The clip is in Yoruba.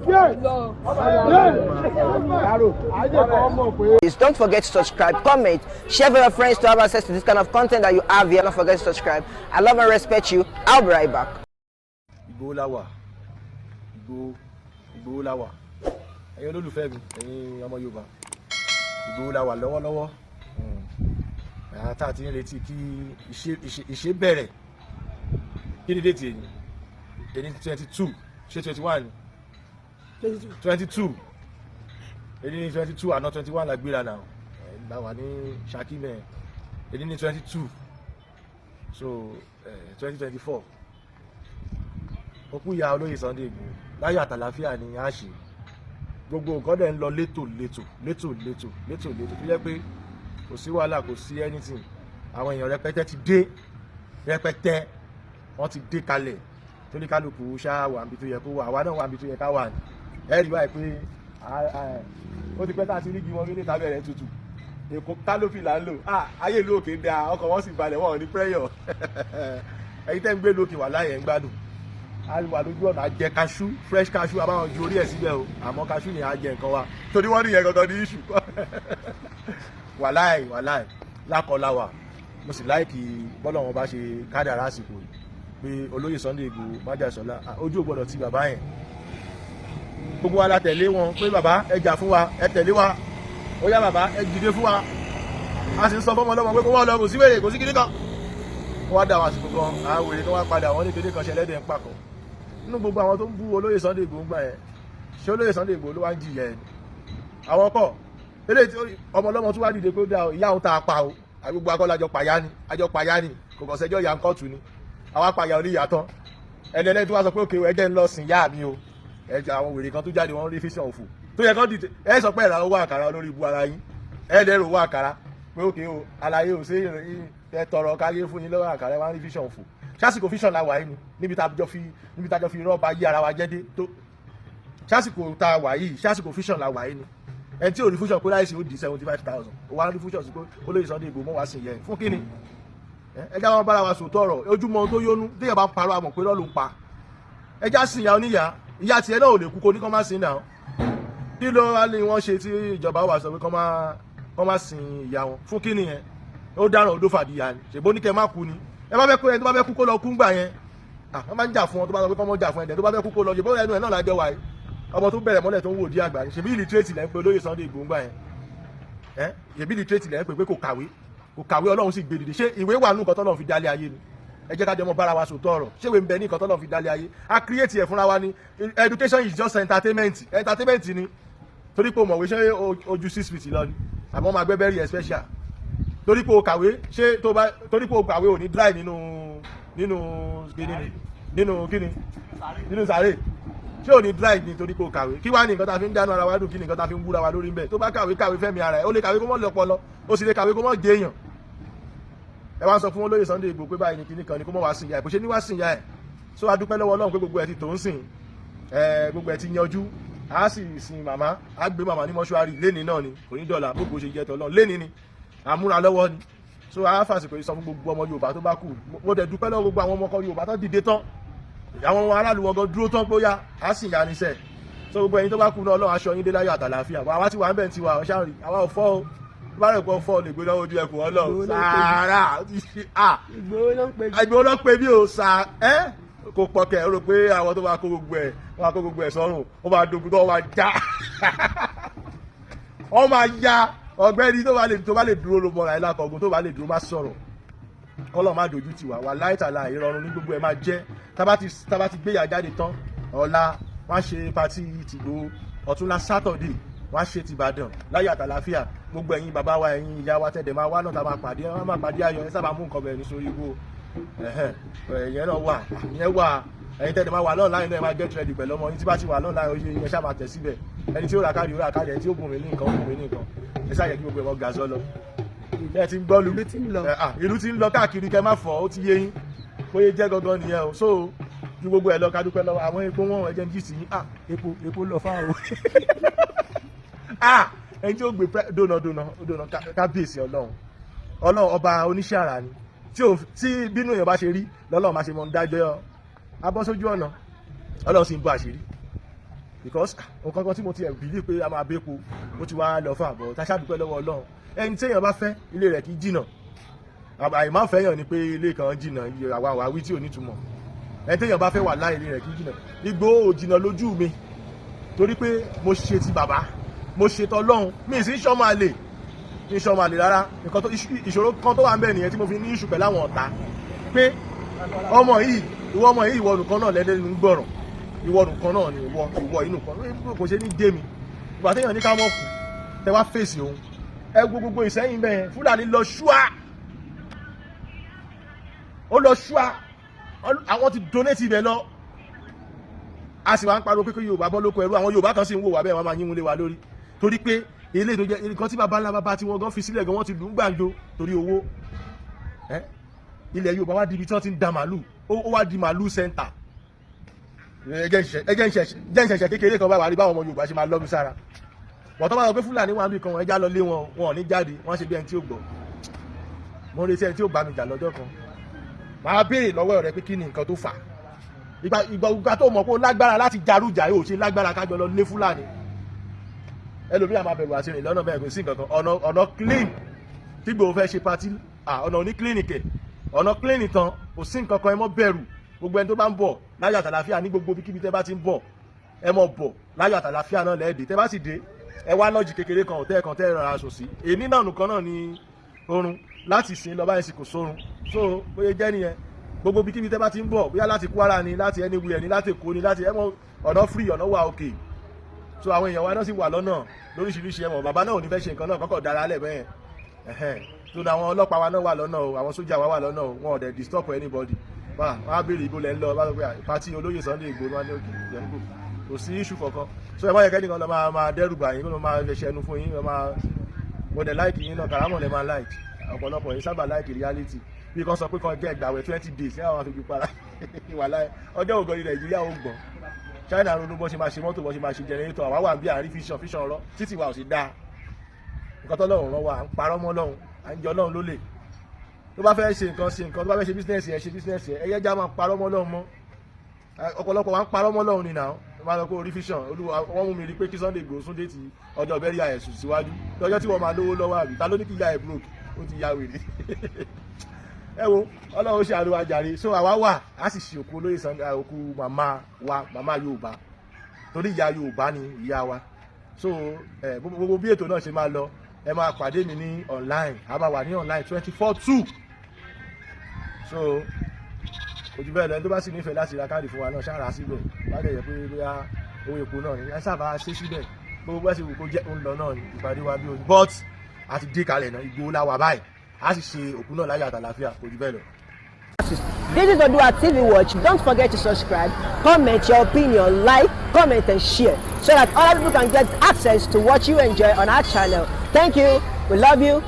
Please don't forget to subscribe, comment, share with your friends to have access to this kind of content that you have here. Don't forget to subscribe. I love and respect you. I'll be right back. Igboho lawa. Igboho lawa. Ẹ̀yin olólùfẹ́ mi, ẹ̀yin ọmọ Yorùbá. Igboho lawa lọ́wọ́lọ́wọ́. Tá ti ń retí kí ìṣe bẹ̀rẹ̀. Kí ni déètì èyí? Èyí 22, ṣé 21 ni? 22. Èyí 22 àná 21 la gbéra náà. La wà ní Ṣakí mẹ́. Èyí 22. So 2024. Òkú ìyá Oloye Sunday Igboho láyọ̀ àtàlàfíà ni a ṣe. Gbogbo nǹkan dẹ̀ ń lọ létò tó jẹ́ pé kò sí wàhálà, kò sí anything. Àwọn èèyàn rẹpẹtẹ ti dé, rẹpẹtẹ wọ́n ti dé kalẹ̀ tó ní kálukú ṣá wà níbi tó yẹ kó wà, àwa náà wà níbi tó yẹ ká wà ní. Ẹ rí báyìí pé ó ti pẹ́ tá a ti rí igi wọn nílé tábẹ̀rẹ̀ tutù. Èkó kálófì là ń lò, ayé ìlú òkè da ọkọ̀ wọn sì balẹ̀ wọn ò ní prẹ́yọ̀. Ẹ̀yin tẹ́ ń gbé lókè wà láyẹ̀ ń gbádùn. A wà lójú ọ̀nà àjẹ kaṣú, fresh kaṣú, àbáwọn ju orí ẹ̀ síbẹ̀ o, àmọ́ kaṣú ni a jẹ nǹkan wa torí wọ́n ní yẹn gangan ní iṣu. Wàláì lákọ̀ọ́láwà mo sì láìkì bọ́lọ̀ wọn bá ṣe kádàrá àsìkò yìí pé Oloye Sunday Igboho májàsọ́lá ojú ò gbọ́dọ̀ ti bàbá yẹn. Gbogbo wa la tẹ̀lé wọn pé bàbá ẹ jà fún wa, ẹ tẹ̀lé wa, ó yá bàbá ẹ dìde fún wa. A sì ń sọ fọ́mọ lọ́mọ pé kó wọ́n lọ kò sí wèrè, kò sí kíní kan. Wọ́n wá dá àwọn àsìkò kan, àwọn wèrè kan wá padà, wọ́n ní kíní kan ṣẹlẹ́dẹ̀ ń pàkọ́. Nínú gbogbo àwọn tó ń bú Oloye Sunday Igboho gbà yẹn, ṣé Oloye Sunday Igboho ló wá ń jìyà ẹ̀ ni? Àwọn kọ̀ eléyìí ọmọ ọlọ́mọ tó wá dìde pé ó dá ìyá òun tá a pa o, àgbègbè akọ́lá àjọ pàyà ni kò kàn sẹ́jọ́ ìyá ńkọ́tù ni, àwa pàyà oníyà tán. Ẹlẹ́lẹ́ tó wá sọ pé òkè ẹjẹ́ ń lọ sìn yá mi o, ẹjẹ́ àwọn wèrè kan tó jáde wọ́n rí fíṣàn òfò tó yẹ kán dìde. Ẹ sọ pé ẹ̀rọ owó àkàrà olórí ibu ara yín, ẹ lẹ́rọ owó àkàrà pé òkè o àlàyé ò sí ẹ tọrọ káyé fún yín lọ́wọ́ àkàrà wọ́n rí fíṣàn òfò. Sásìkò fíṣàn la wà yìí ni níbi tá a jọ fi rọ́ọ̀bà yí ara wa jẹ́ dé tó. Sásìkò tá a wà yìí, sásìkò fíṣàn la wà yìí ni. Ẹni tí ò rí fúnṣọ̀ pé láìsí ó di 75,000 ó wá rí fúnṣọ̀ sí pé Oloye Sunday Igboho mọ́ wá sí yẹn fún kíni. Ẹjá wọn bára wa sòótọ́ ọ̀rọ̀ ojúmọ́ tó yónú téèyàn bá ń parọ́ àmọ̀ pé lọ́ọ́ ló ń pa. Ẹjá sì ìyá oníyà, ìyá tiẹ̀ náà ò lè kú kó ní kán má sin náà. Kí ló wá ní wọ́n ṣe tí ìjọba wà sọ pé kán má sin ìyá wọn fún kíni yẹn? Ó dáràn odó fàdíyà ni, ṣèbó ní kẹ́ má kú ni. Ẹ bá fẹ́ kó ẹni tó bá fẹ́ kú kó lọ kú ńgbà yẹn. Wọ́n máa ń jà fún wọn tó bá sọ pé kán mọ́ jà fún ẹ̀dẹ̀ tó bá fẹ́ kú kó lọ, ṣèbó ẹnu ẹ̀ náà lájọ wà yìí. Ọmọ tó bẹ̀rẹ̀ mọ́lẹ̀ tó ń wò di àgbà ni, ṣèbí illiterate lẹ́ ń pe Oloye Sunday Igboho ńgbà yẹn. Ṣèbí illiterate lẹ́ ń pe pé kò kàwé Ọlọ́run sì gbé dìde. Ṣé ìwé wà nù nǹkan tọ́lọ́run fi dálé ayé ni? Ẹ jẹ́ ká jọ mọ́ bára wa sòótọ́ ọ̀rọ̀. Ṣé ìwé ń bẹ ní nǹkan tọ́lọ́run fi dálé ayé? A create ẹ̀ fúnra wa ni. Education is just entertainment ni. Torí pé o mọ̀wé ṣé ojú 6 feet lọ ni, àmọ́ máa gbẹ́ bẹ́rì ẹ̀ special. Torí pé o kàwé ṣé torí pé o kàwé ò ní dry nínú sàárè. Ṣé ò ní dry ni torí pé o kàwé? Kí wá ní nǹkan tá a fi ń dáná ara wa dùn, kí ni nǹkan tá a fi ń búra wa lórí ń bẹ̀? Tó bá kàwé fẹ́mi ara ẹ̀, ó lè kàwé kó mọ́ lọ́pọlọ, ó sì lè kàwé kó mọ́ jẹ èèyàn. Ẹ wá ń sọ fún Oloye Sunday Igboho pé báyìí ni kíní kan ni kó mọ́ wá sìn ìyá ẹ̀, kò ṣe ní wá sìn ìyá ẹ̀. So a dúpẹ́ lọ́wọ́ Ọlọ́run pé gbogbo ẹ̀ ti tó ń sìn, gbogbo ẹ̀ ti yanjú. A sì sin màmá, a gbé màmá ní mọ́ṣúárì léni náà ni, kò ní dọ̀là gbogbo ṣe jẹ́ tọ́lọ́ léni ni, àmúra lọ́wọ́ ni. So a fàsìkò yìí sọ fún gbogbo ọmọ Yorùbá tó bá kù, mo dẹ̀ dúpẹ́ lọ́wọ́ gbogbo àwọn ọmọ ọkọ Yorùbá tó dìde tán, àwọn ọmọ aráàlú wọn gan dúró tán pé ó yá á sì yá níṣẹ́. So gbogbo ẹ̀yin tó bá kù náà Ọlọ́run aṣọ yín dé láyọ̀ àtàlàáfíà. Àwa ti wà ń bẹ̀ ti wà ọ̀ṣà rí, àwa ò fọ́ o, tó bá rẹ̀ pọ̀ fọ́ lè gbé lọ́wọ́ ojú ẹkùn Ọlọ́run sàárà. Ìgbòho ló pe bí o sà kò pọ̀ kẹ̀ rò pé àwọn tó bá kó gbogbo ẹ̀ sọ́run ó máa dogun tó máa já wọ́n máa ya ọ̀gbẹ́ni tó bá lè dúró ló mọ̀ra ẹ̀ lákọ̀ọ́gùn, tó bá lè dúró má sọ̀rọ̀. Kọ́lọ̀ má dojú tiwa, wà láìtàlà ìrọ̀rùn ní gbogbo ẹ̀ máa jẹ́. Tábà ti gbéyà jáde tán ọ̀la wọ́n á ṣe pati tìgbò, ọ̀túnla Saturday wọ́n á ṣe tìbàdàn láyọ̀ àtàlàáfíà. Gbogbo ẹ̀yin bàbá wa ẹ̀yin ìyá wa tẹ̀dẹ̀ máa wá náà tá máa pàdé ayọ̀ ẹ̀ sábà mú nǹkan bẹ̀rẹ̀ ní sórí igbó. Ẹ̀yẹn náà wà, ìyẹn wà. Ẹ̀yin tẹ̀dẹ̀ máa wà lọ́nà láyìn náà máa get ready pẹ̀lú ọmọ yín tí bá ti wà lọ́nà láyìn oyè yẹn ṣáà máa tẹ̀ síbẹ̀. Ẹni tí ó ra káàdì ẹni tí ó bùn mí ní nǹkan ẹ ṣáà yẹ kí gbogbo ẹ̀ mọ́ gazọ́ lọ. Ẹ ti ń gbọ́ lu ìlú tí ń lọ káàkiri kẹ má fọ́ ó ti yé yín bóyá jẹ́ gangan nìyẹn o. So ju gbogbo ẹ̀ lọ ká dúpẹ́ lọ́wọ́ àwọn epo wọn ẹ̀jẹ̀ ń jì sí epo lọ fáwọn ẹni tí ó gbé dóná kábíyèsí Ọlọ́run ọba oníṣẹ́ àrà ni tí bínú èèyàn bá ṣe rí lọ́lọ́run máa ṣe mọ́ ń dájọ́ abọ́ sójú ọ̀nà Ọlọ́run sì ń bọ́ àṣírí because nǹkan kan tí mo ti believe pé a máa bẹ́ẹ̀kọ́ ó ti wá lọ fún àbọ̀ tá a ṣàdúpẹ́ lọ́wọ́ Ọlọ́run ẹni tí èèyàn bá fẹ́ ilé rẹ̀ kì í jìnnà àìmá fẹ́yàn ni pé ilé kan jìnnà àwa àwáwí tí ò nítumọ̀ ẹni tí èèyàn bá fẹ́ wà láì ilé rẹ̀ kì í jìnnà Ìgbòho ò jìnnà lójú mi torí pé mo ṣe ti bàbá mo ṣe tọlọ́run mi sì ń ṣọ́mọ àlè ní ṣọ́mọ àlè rárá nǹkan tó ìṣòro kan tó wà ń bẹ̀ nìyẹn tí mo fi ní ìṣù pẹ̀lú àwọn ọ̀tá pé ọmọ yìí ìwọ nìkan náà lẹ́dẹ̀ẹ́nu ń gbọ̀ràn ìwọ nìkan náà ni ìwọ inú kan kò ṣe ní dé mi ìgbà téèyàn ní ká mọ̀ kù tẹ wá fèsì òun ẹ gbogbo Ìsẹ́yìn bẹ́ẹ̀ Fúlàní lọ ṣúà ó lọ ṣúà àwọn ti donate ibẹ̀ lọ a sì wá ń pariwo pé kí Yorùbá bọ́ lóko ẹrú àwọn Yorùbá kan sì ń wò wá bẹ́ẹ̀ wọ́n máa yín múlé wa lórí torí pé ilé tó jẹ́ nǹkan tí bàbá ńlá bàbá tí wọ́n gan fi sílẹ̀ gan wọ́n ti lù ú gbàǹjo torí owó ilẹ̀ Yorùbá wá di ibi tí wọ́n ti ń da màálù ó wá di màálù center ẹjẹ́ ń ṣẹ̀ṣẹ̀ kékeré kan báwa rí báwọn ọmọ Yorùbá ṣe máa lọ́bi sára wọ́n tó bá lọ pé Fúlàní wà níbi kan ẹja lọ lé wọn ò ní jáde wọ́n ṣe bí ẹni tí ó gbọ́ mo retí ẹni tí ó bá mi jà lọ́jọ́ kan máa béèrè lọ́wọ́ rẹ pé kí ni nǹkan tó fà ìgbà tó mọ̀ pé ó lágbára láti jarújà yóò ṣe lágbára kájọ lọ lé Fúlàní ẹlòmíà máa bẹ̀rù àti rìn lọ́nà bẹ́ẹ̀ kò sí nǹkan kan ọ̀nà clean tí Ìgbòho fẹ́ ṣe patí ọ̀nà òní clinic ọ̀nà clean tán kò sí nǹkan kan ẹ mọ́ bẹ̀rù gbogbo ẹni tó bá ń bọ̀ láyọ̀ àtàlàfíà ní gbogbo kíbi tẹ́ bá ti ń bọ̀ ẹ mọ̀ bọ̀ láyọ̀ àtàlàfíà náà lẹ́ẹ̀dẹ̀ tẹ́ bá sì dé ẹ wá lọ́jì kékeré kan òtẹ́ kan tẹ́ rọra sùn sí èmi náà nìkan náà ní oorun láti sìn lọ báyìí sì kò sórun so bóyá jẹ́ nìyẹn gbogbo kíbi tẹ́ bá ti ń bọ̀ bóyá láti Kwara ni láti anywhere ni láti Èkó ni láti ẹ mọ̀ ọ̀nà free ọ̀nà wà okay so àwọn èèyàn wa náà sì wà lọ́nà lóríṣiríṣi ẹ̀wọ̀n bàbá náà ò ní fẹ́ ṣe nǹkan náà kọ́kọ́ dára lẹ̀ bẹ́ẹ̀ so àwọn ọlọ́pàá wa náà wà lọ́nà o àwọn sójà wa wà lọ́nà o wọn ò dẹ̀ disturb anybody wọ́n á béèrè ìbò lẹ́ ń lọ bá lọ pé pàtí Olóyè Sunday Igboho wá ní òkè ìyẹnbó kò sí issue kankan so ẹ̀ bá yẹ kẹ́nìkan lọ máa dẹ́rù bà yín kó ló máa fẹsẹ̀ ẹnu fún yín mo dẹ̀ láìkì yín náà kàrámọ̀ lẹ́ máa láìkì ọ̀pọ̀lọpọ̀ yín sábà láìkì reality bí kan sọ pé kan jẹ́ ìgbàwẹ̀ 20 days ní àwọn afijú para wà láì ọjọ́ ògùn ní Nàìjíríà ó gbọ̀n China ronú bó ṣe máa ṣe mọ́tò bó ṣe máa ṣe generator àwa wà bí àárín fíṣàn ọ̀rọ̀ títí wa ò sì dáa nǹkan tó lọ́rùn rán wa à ń parọ́ mọ́ lọ́hùn à ń jọ lọ́hùn lólè tó bá fẹ́ ṣe nǹkan tó bá fẹ́ ṣe business ẹ ẹyẹ já máa parọ́ mọ́ lọ́hùn mọ́ ọ̀pọ̀lọpọ̀ wa ń parọ́ mọ́ lọ́hùn ni náà máa lọ pé orí fíṣàn wọ́n mú mi rí pé kí Sunday Igboho sún déètì ọjọ́ bẹ́ẹ̀ rí àyẹ̀sùn síwájú lọ́jọ́ tí wọ́n máa lówó lọ́wọ́ àbí ta ló ní kí ìyá ẹ̀ broke ó ti ya wèrè ẹ wo Ọlọ́run ṣe àlọ́ àjàre so àwa wà á sì ṣe òkú Olóyè Sunday òkú màmá Yorùbá torí ìyá Yorùbá ni ìyá wa so gbogbo bí ètò náà ṣe máa lọ ẹ máa pàdé mi ní online a máa wà ní online 24/2 so ojú bẹ́ẹ̀ lọ ẹni tó bá sì nífẹ̀ẹ́ láti ra káàdì fún wa náà ṣáà rà síbẹ̀ bá dẹ̀ yẹ pé bóyá owó epo náà ni ẹ sábà ṣe síbẹ̀ gbogbo bá sì wù kó jẹ́ òun lọ náà ni ìpàdé wa bí ojú but àti dé kalẹ̀ náà Ìgbòho la wà báyìí a sì ṣe òkú náà láyọ̀ àtàlàfíà ojú bẹ́ẹ̀ lọ. This is O훠DUA TV Watch. Don't forget to subscribe, comment your opinion, like, comment and share so that other people can get access to what you enjoy on our channel. Thank you. We love you.